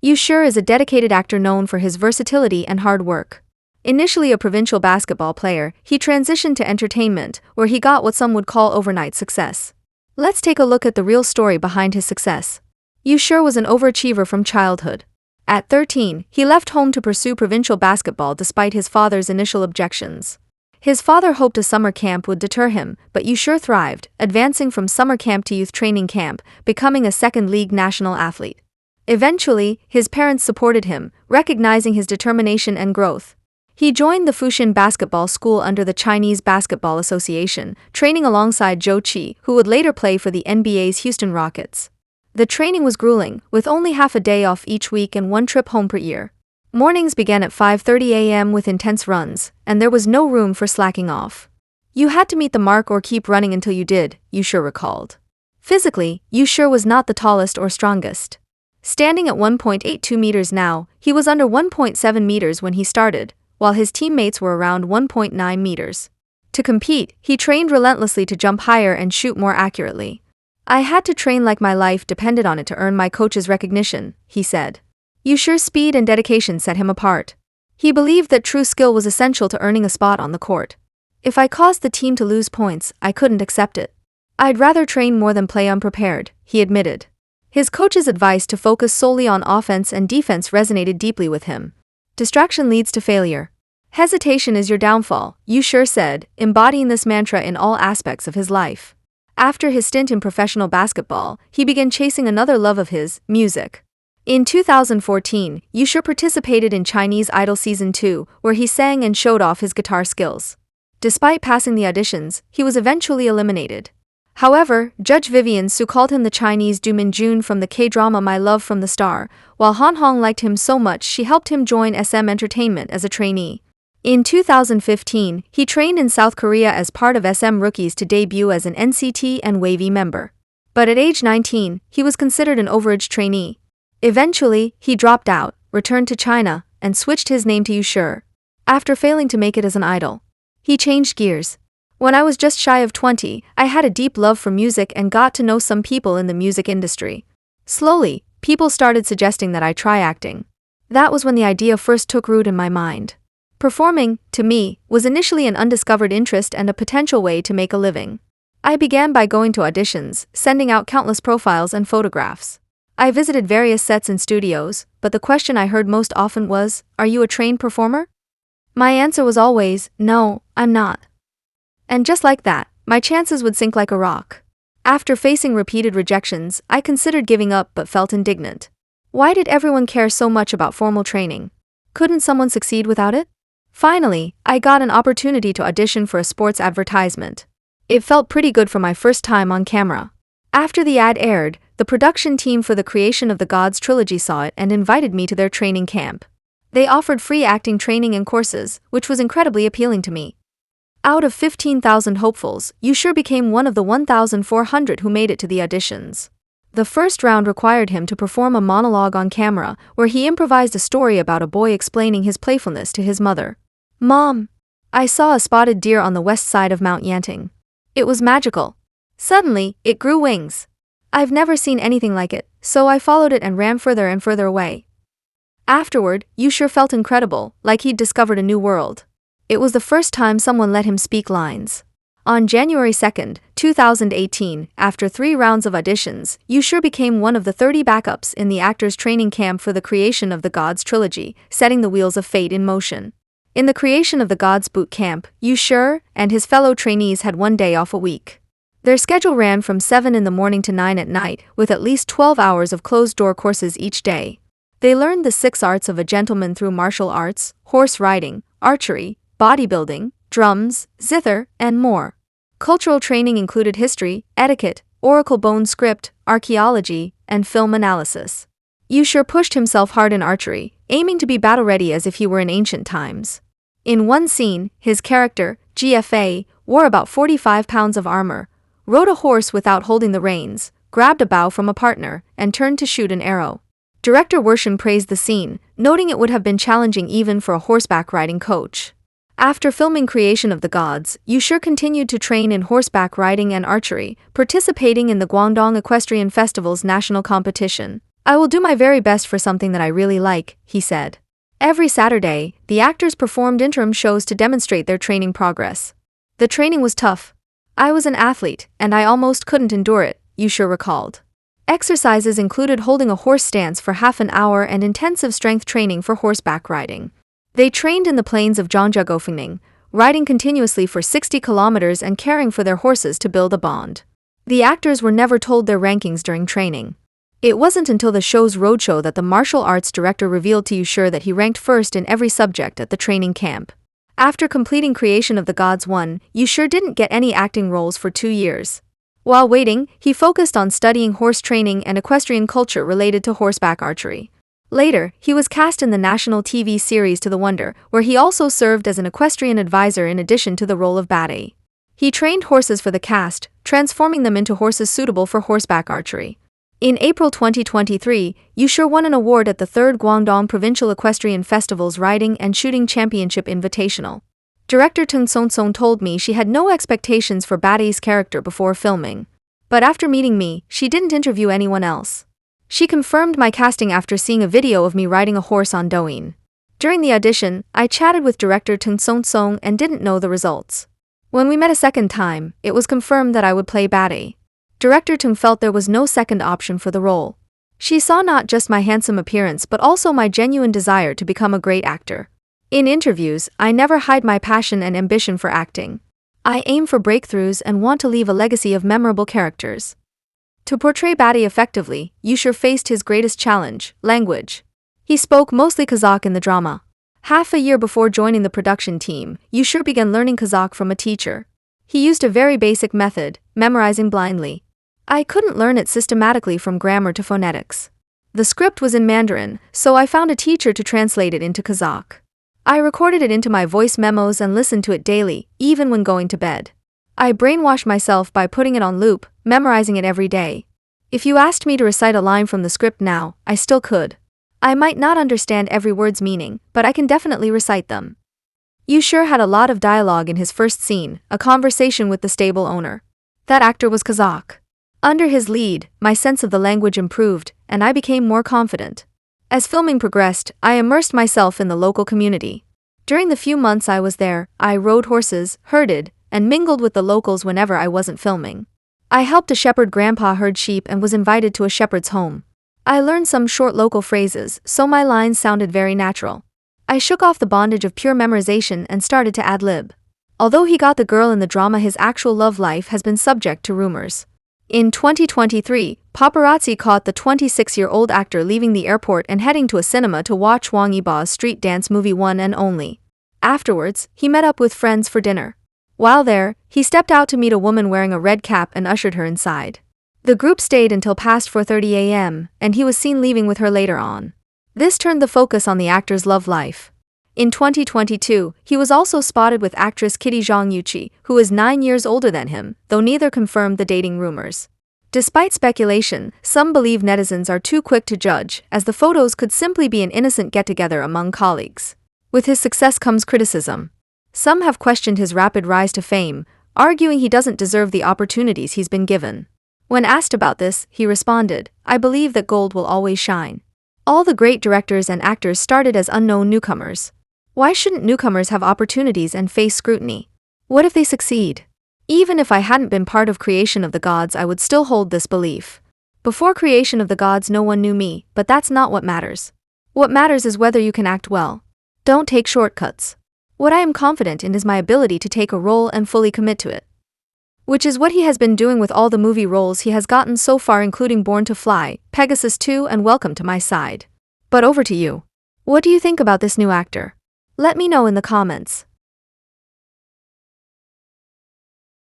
Yu Shi is a dedicated actor known for his versatility and hard work. Initially a provincial basketball player, he transitioned to entertainment, where he got what some would call overnight success. Let's take a look at the real story behind his success. Yu Shi was an overachiever from childhood. At 13, he left home to pursue provincial basketball despite his father's initial objections. His father hoped a summer camp would deter him, but Yu Shi thrived, advancing from summer camp to youth training camp, becoming a second-league national athlete. Eventually, his parents supported him, recognizing his determination and growth. He joined the Fuxin Basketball School under the Chinese Basketball Association, training alongside Zhou Qi, who would later play for the NBA's Houston Rockets. The training was grueling, with only half a day off each week and one trip home per year. Mornings began at 5:30 a.m. with intense runs, and there was no room for slacking off. You had to meet the mark or keep running until you did, Yu Shi recalled. Physically, Yu Shi was not the tallest or strongest. Standing at 1.82 meters now, he was under 1.7 meters when he started, while his teammates were around 1.9 meters. To compete, he trained relentlessly to jump higher and shoot more accurately. I had to train like my life depended on it to earn my coach's recognition, he said. Yu Shi's speed and dedication set him apart. He believed that true skill was essential to earning a spot on the court. If I caused the team to lose points, I couldn't accept it. I'd rather train more than play unprepared, he admitted. His coach's advice to focus solely on offense and defense resonated deeply with him. Distraction leads to failure. Hesitation is your downfall, Yu Shi said, embodying this mantra in all aspects of his life. After his stint in professional basketball, he began chasing another love of his, music. In 2014, Yu Shi participated in Chinese Idol Season 2, where he sang and showed off his guitar skills. Despite passing the auditions, he was eventually eliminated. However, Judge Vivian Su called him the Chinese Du Minjun from the K-drama My Love from the Star, while Han Hong liked him so much she helped him join SM Entertainment as a trainee. In 2015, he trained in South Korea as part of SM Rookies to debut as an NCT and Wavy member. But at age 19, he was considered an overage trainee. Eventually, he dropped out, returned to China, and switched his name to Yu Shi. After failing to make it as an idol, he changed gears. When I was just shy of 20, I had a deep love for music and got to know some people in the music industry. Slowly, people started suggesting that I try acting. That was when the idea first took root in my mind. Performing, to me, was initially an undiscovered interest and a potential way to make a living. I began by going to auditions, sending out countless profiles and photographs. I visited various sets and studios, but the question I heard most often was, "Are you a trained performer?" My answer was always, "No, I'm not." And just like that, my chances would sink like a rock. After facing repeated rejections, I considered giving up but felt indignant. Why did everyone care so much about formal training? Couldn't someone succeed without it? Finally, I got an opportunity to audition for a sports advertisement. It felt pretty good for my first time on camera. After the ad aired, the production team for the creation of the Gods trilogy saw it and invited me to their training camp. They offered free acting training and courses, which was incredibly appealing to me. Out of 15,000 hopefuls, Yu Shi became one of the 1,400 who made it to the auditions. The first round required him to perform a monologue on camera, where he improvised a story about a boy explaining his playfulness to his mother. "Mom, I saw a spotted deer on the west side of Mount Yanting. It was magical. Suddenly, it grew wings. I've never seen anything like it, so I followed it and ran further and further away." Afterward, Yu Shi felt incredible, like he'd discovered a new world. It was the first time someone let him speak lines. On January 2, 2018, after 3 rounds of auditions, Yu Shi became one of the 30 backups in the actors' training camp for the creation of the Gods trilogy, setting the wheels of fate in motion. In the creation of the Gods boot camp, Yu Shi and his fellow trainees had 1 day off a week. Their schedule ran from 7 in the morning to 9 at night, with at least 12 hours of closed-door courses each day. They learned the 6 arts of a gentleman through martial arts, horse riding, archery, bodybuilding, drums, zither, and more. Cultural training included history, etiquette, oracle bone script, archaeology, and film analysis. Yu Shi pushed himself hard in archery, aiming to be battle-ready as if he were in ancient times. In one scene, his character, GFA, wore about 45 pounds of armor, rode a horse without holding the reins, grabbed a bow from a partner, and turned to shoot an arrow. Director Wershan praised the scene, noting it would have been challenging even for a horseback riding coach. After filming Creation of the Gods, Yu Shi continued to train in horseback riding and archery, participating in the Guangdong Equestrian Festival's national competition. I will do my very best for something that I really like, he said. Every Saturday, the actors performed interim shows to demonstrate their training progress. The training was tough. I was an athlete, and I almost couldn't endure it, Yusher recalled. Exercises included holding a horse stance for half an hour and intensive strength training for horseback riding. They trained in the plains of Zhangjiagofengning, riding continuously for 60 kilometers and caring for their horses to build a bond. The actors were never told their rankings during training. It wasn't until the show's roadshow that the martial arts director revealed to Yusher that he ranked first in every subject at the training camp. After completing Creation of the Gods 1, Yusher didn't get any acting roles for 2 years. While waiting, he focused on studying horse training and equestrian culture related to horseback archery. Later, he was cast in the national TV series To the Wonder, where he also served as an equestrian advisor in addition to the role of Bade. He trained horses for the cast, transforming them into horses suitable for horseback archery. In April 2023, Yusher won an award at the 3rd Guangdong Provincial Equestrian Festival's Riding and Shooting Championship Invitational. Director Tung Song told me she had no expectations for Bade's character before filming. But after meeting me, she didn't interview anyone else. She confirmed my casting after seeing a video of me riding a horse on Douyin. During the audition, I chatted with director Tung Song and didn't know the results. When we met a second time, it was confirmed that I would play Bade. Director Tung felt there was no second option for the role. She saw not just my handsome appearance but also my genuine desire to become a great actor. In interviews, I never hide my passion and ambition for acting. I aim for breakthroughs and want to leave a legacy of memorable characters. To portray Bade effectively, Yusher faced his greatest challenge, language. He spoke mostly Kazakh in the drama. Half a year before joining the production team, Yusher began learning Kazakh from a teacher. He used a very basic method, memorizing blindly. I couldn't learn it systematically from grammar to phonetics. The script was in Mandarin, so I found a teacher to translate it into Kazakh. I recorded it into my voice memos and listened to it daily, even when going to bed. I brainwashed myself by putting it on loop, memorizing it every day. If you asked me to recite a line from the script now, I still could. I might not understand every word's meaning, but I can definitely recite them. Yusher had a lot of dialogue in his first scene, a conversation with the stable owner. That actor was Kazakh. Under his lead, my sense of the language improved, and I became more confident. As filming progressed, I immersed myself in the local community. During the few months I was there, I rode horses, herded, and mingled with the locals whenever I wasn't filming. I helped a shepherd grandpa herd sheep and was invited to a shepherd's home. I learned some short local phrases, so my lines sounded very natural. I shook off the bondage of pure memorization and started to ad-lib. Although he got the girl in the drama, his actual love life has been subject to rumors. In 2023, paparazzi caught the 26-year-old actor leaving the airport and heading to a cinema to watch Wang Yiba's street dance movie One and Only. Afterwards, he met up with friends for dinner. While there, he stepped out to meet a woman wearing a red cap and ushered her inside. The group stayed until past 4:30 a.m., and he was seen leaving with her later on. This turned the focus on the actor's love life. In 2022, he was also spotted with actress Kitty Zhang Yuqi, who is 9 years older than him, though neither confirmed the dating rumors. Despite speculation, some believe netizens are too quick to judge, as the photos could simply be an innocent get-together among colleagues. With his success comes criticism. Some have questioned his rapid rise to fame, arguing he doesn't deserve the opportunities he's been given. When asked about this, he responded, "I believe that gold will always shine. All the great directors and actors started as unknown newcomers. Why shouldn't newcomers have opportunities and face scrutiny? What if they succeed? Even if I hadn't been part of Creation of the Gods, I would still hold this belief. Before Creation of the Gods, no one knew me, but that's not what matters. What matters is whether you can act well. Don't take shortcuts. What I am confident in is my ability to take a role and fully commit to it." Which is what he has been doing with all the movie roles he has gotten so far, including Born to Fly, Pegasus 2, and Welcome to My Side. But over to you. What do you think about this new actor? Let me know in the comments.